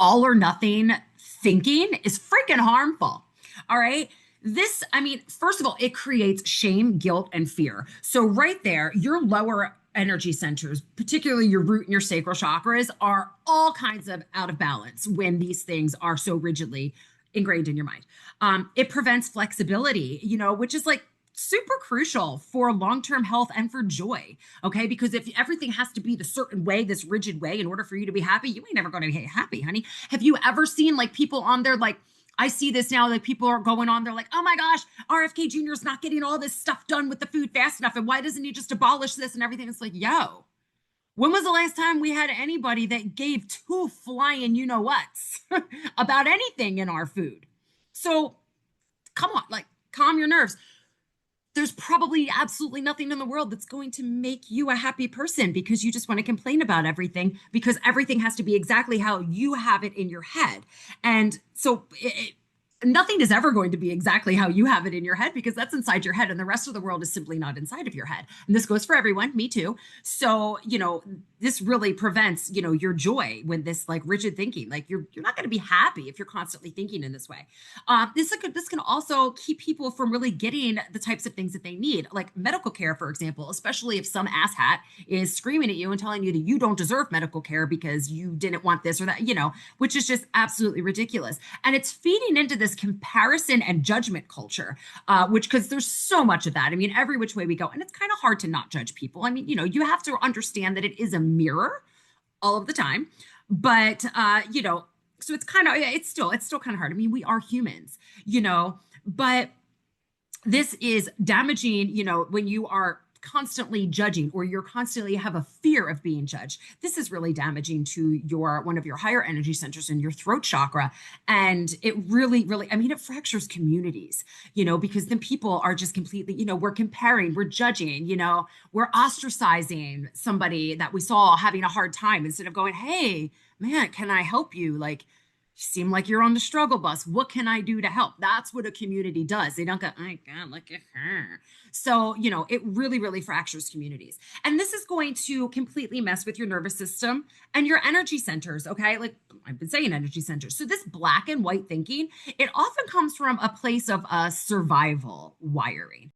all or nothing thinking is freaking harmful. All right. This, I mean, first of all, it creates shame, guilt, and fear. So, right there, your lower energy centers, particularly your root and your sacral chakras, are all kinds of out of balance when these things are so rigidly ingrained in your mind. It prevents flexibility, which is like super crucial for long-term health and for joy. Okay, because if everything has to be the certain way, this rigid way, in order for you to be happy, you ain't never going to be happy, honey. Have you ever seen like people on there like, I see this now, like people are going on, they're like, oh my gosh, RFK Jr. is not getting all this stuff done with the food fast enough. And why doesn't he just abolish this and everything? It's like, yo, when was the last time we had anybody that gave two flying you know whats about anything in our food? So come on, like calm your nerves. There's probably absolutely nothing in the world that's going to make you a happy person because you just want to complain about everything because everything has to be exactly how you have it in your head. And so nothing is ever going to be exactly how you have it in your head because that's inside your head and the rest of the world is simply not inside of your head. And this goes for everyone, me too. So, this really prevents, your joy when this like rigid thinking, like you're not going to be happy if you're constantly thinking in this way. This can also keep people from really getting the types of things that they need, like medical care, for example, especially if some asshat is screaming at you and telling you that you don't deserve medical care because you didn't want this or that, which is just absolutely ridiculous. And it's feeding into this comparison and judgment culture, because there's so much of that. I mean, every which way we go, and it's kind of hard to not judge people. I mean, you have to understand that it is a mirror all of the time, but so it's still kind of hard. I mean, we are humans, but this is damaging, when you are constantly judging or you're constantly have a fear of being judged. This is really damaging to one of your higher energy centers in your throat chakra. And it really, really, I mean, it fractures communities, because then people are just completely, we're comparing, we're judging, we're ostracizing somebody that we saw having a hard time instead of going, hey, man, can I help you? Like, you seem like you're on the struggle bus. What can I do to help? That's what a community does. They don't go, oh God, look at her. So, it really, really fractures communities. And this is going to completely mess with your nervous system and your energy centers. Okay. Like I've been saying energy centers. So this black and white thinking, it often comes from a place of survival wiring.